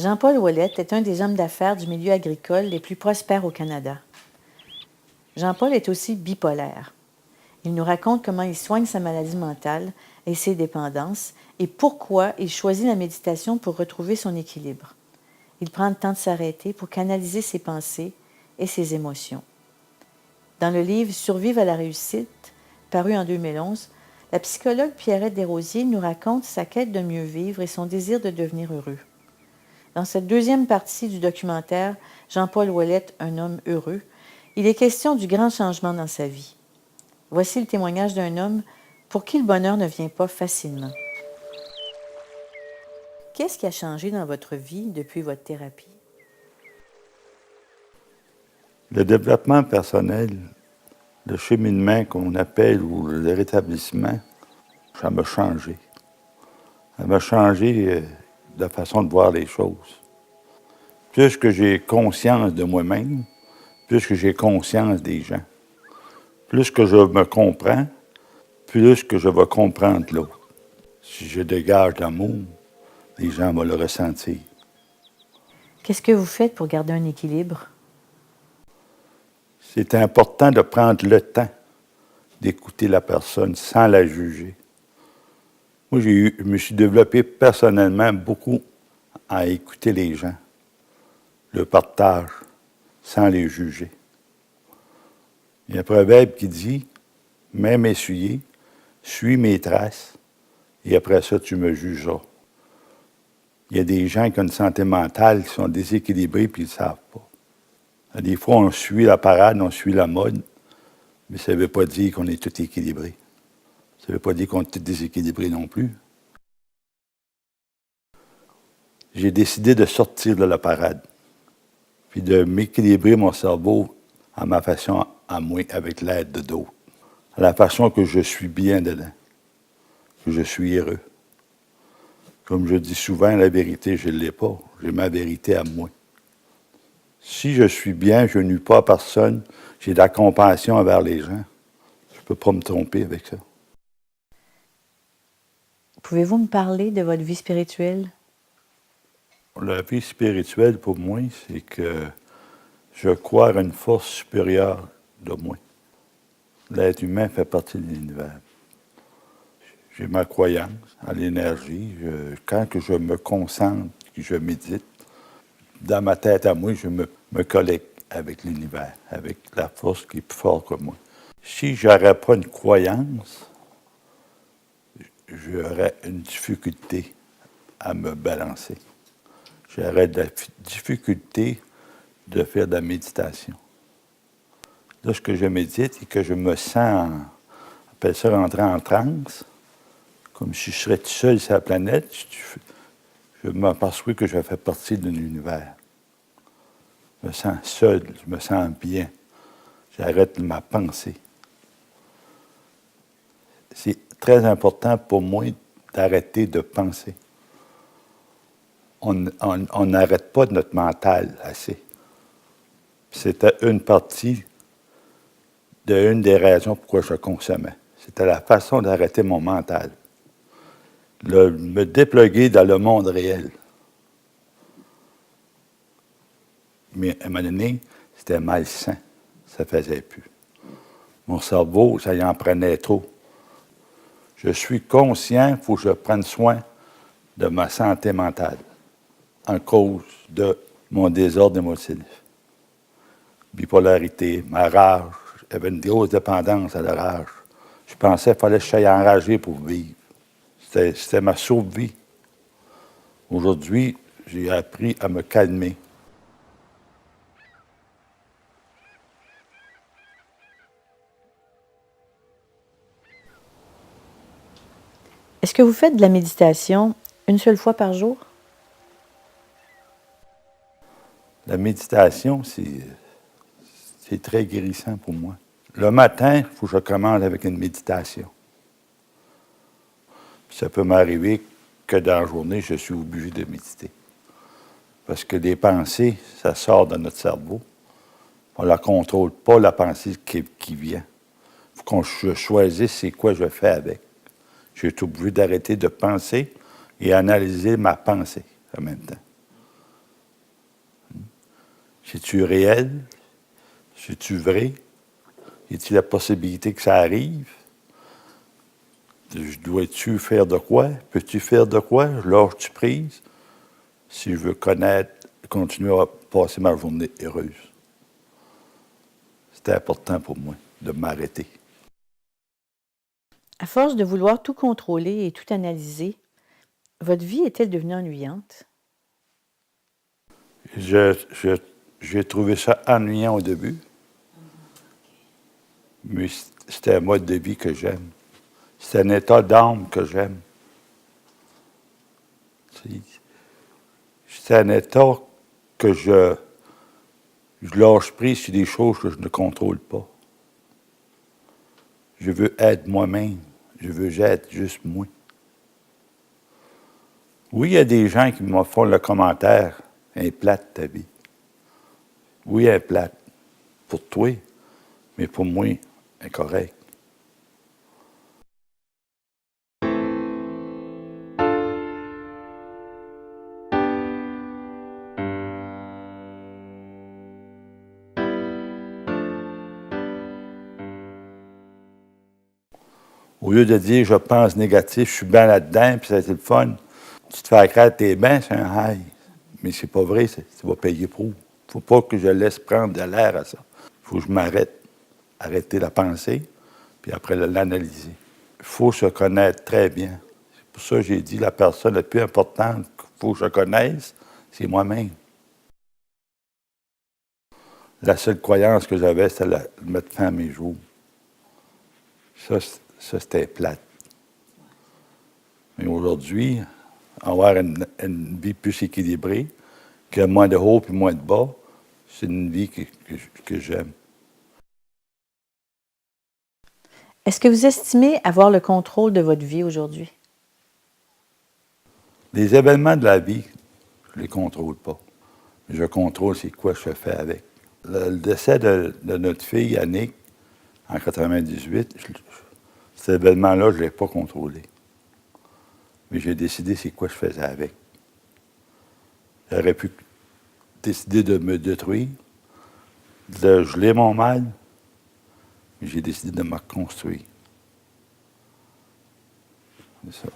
Jean-Paul Ouellette est un des hommes d'affaires du milieu agricole les plus prospères au Canada. Jean-Paul est aussi bipolaire. Il nous raconte comment il soigne sa maladie mentale et ses dépendances et pourquoi il choisit la méditation pour retrouver son équilibre. Il prend le temps de s'arrêter pour canaliser ses pensées et ses émotions. Dans le livre Survivre à la réussite, paru en 2011, la psychologue Pierrette Desrosiers nous raconte sa quête de mieux vivre et son désir de devenir heureux. Dans cette deuxième partie du documentaire Jean-Paul Ouellette, un homme heureux, il est question du grand changement dans sa vie. Voici le témoignage d'un homme pour qui le bonheur ne vient pas facilement. Qu'est-ce qui a changé dans votre vie depuis votre thérapie? Le développement personnel, le cheminement qu'on appelle ou le rétablissement, ça m'a changé. Ça m'a changé de façon de voir les choses. Plus que j'ai conscience de moi-même, plus que j'ai conscience des gens. Plus que je me comprends, plus que je vais comprendre l'autre. Si je dégage l'amour, les gens vont le ressentir. Qu'est-ce que vous faites pour garder un équilibre? C'est important de prendre le temps d'écouter la personne sans la juger. Moi, je me suis développé personnellement beaucoup à écouter les gens, le partage, sans les juger. Il y a un proverbe qui dit « Même essuyé, suis mes traces, et après ça, tu me jugeras. » Il y a des gens qui ont une santé mentale, qui sont déséquilibrés, puis ils ne savent pas. Des fois, on suit la parade, on suit la mode, mais ça ne veut pas dire qu'on est tout équilibré. Ça ne veut pas dire qu'on est tout déséquilibré non plus. J'ai décidé de sortir de la parade, puis de m'équilibrer mon cerveau à ma façon, à moi, avec l'aide de d'autres. À la façon que je suis bien dedans, que je suis heureux. Comme je dis souvent, la vérité, je ne l'ai pas. J'ai ma vérité à moi. Si je suis bien, je ne nuis pas à personne, j'ai de la compassion envers les gens. Je ne peux pas me tromper avec ça. Pouvez-vous me parler de votre vie spirituelle? La vie spirituelle, pour moi, c'est que je crois à une force supérieure de moi. L'être humain fait partie de l'univers. J'ai ma croyance à l'énergie. Quand que je me concentre, que je médite, dans ma tête à moi, je me connecte avec l'univers, avec la force qui est plus forte que moi. Si je n'aurais pas une croyance, j'aurais une difficulté à me balancer. J'aurais de la difficulté de faire de la méditation. Lorsque je médite et que je me sens, on appelle ça rentrer en transe, comme si je serais tout seul sur la planète, je m'aperçois que je fais partie d'un univers. Je me sens seul, je me sens bien. J'arrête ma pensée. C'est très important pour moi d'arrêter de penser. On n'arrête pas notre mental assez. C'était une partie d'une des raisons pourquoi je consommais. C'était la façon d'arrêter mon mental. Me dépluguer dans le monde réel. Mais à un moment donné, c'était malsain. Ça ne faisait plus. Mon cerveau, ça y en prenait trop. Je suis conscient qu'il faut que je prenne soin de ma santé mentale en cause de mon désordre émotif. Bipolarité, ma rage. J'avais une grosse dépendance à la rage. Je pensais qu'il fallait que je sois enragé pour vivre. C'était ma survie. Aujourd'hui, j'ai appris à me calmer. Est-ce que vous faites de la méditation une seule fois par jour? La méditation, c'est très guérissant pour moi. Le matin, il faut que je commence avec une méditation. Puis ça peut m'arriver que dans la journée, je suis obligé de méditer. Parce que les pensées, ça sort de notre cerveau. On ne la contrôle pas, la pensée qui vient. Il faut qu'on choisisse c'est quoi je fais avec. J'ai été obligé d'arrêter de penser et analyser ma pensée en même temps. C'est-tu réel? C'est-tu vrai? Y a-t-il la possibilité que ça arrive? Dois-tu faire de quoi? Peux-tu faire de quoi? Lâches-tu prise? Si je veux connaître, continuer à passer ma journée heureuse. C'était important pour moi de m'arrêter. À force de vouloir tout contrôler et tout analyser, votre vie est-elle devenue ennuyante? J'ai trouvé ça ennuyant au début, mais c'était un mode de vie que j'aime. C'est un état d'âme que j'aime. C'est un état que je lâche prise sur des choses que je ne contrôle pas. Je veux être moi-même. Je veux être juste moi. Oui, il y a des gens qui me font le commentaire, elle est plate ta vie. Oui, elle est plate. Pour toi, mais pour moi, elle est correcte. Au lieu de dire je pense négatif, je suis bien là-dedans, puis ça a été le fun, tu te fais accraire tes bains, c'est un high. Mais c'est pas vrai, tu vas payer pour. Il ne faut pas que je laisse prendre de l'air à ça. Il faut que je m'arrête. Arrêter la pensée, puis après l'analyser. Il faut se connaître très bien. C'est pour ça que j'ai dit la personne la plus importante qu'il faut que je connaisse, c'est moi-même. La seule croyance que j'avais, c'était de mettre fin à mes jours. Ça c'était plate. Mais aujourd'hui, avoir une vie plus équilibrée, qui a moins de haut et moins de bas, c'est une vie que j'aime. Est-ce que vous estimez avoir le contrôle de votre vie aujourd'hui? Les événements de la vie, je ne les contrôle pas. Je contrôle c'est quoi je fais avec. Le décès de notre fille, Annick, en 98, cet événement-là, je ne l'ai pas contrôlé. Mais j'ai décidé c'est quoi je faisais avec. J'aurais pu décider de me détruire, de geler mon mal, mais j'ai décidé de me reconstruire. C'est ça.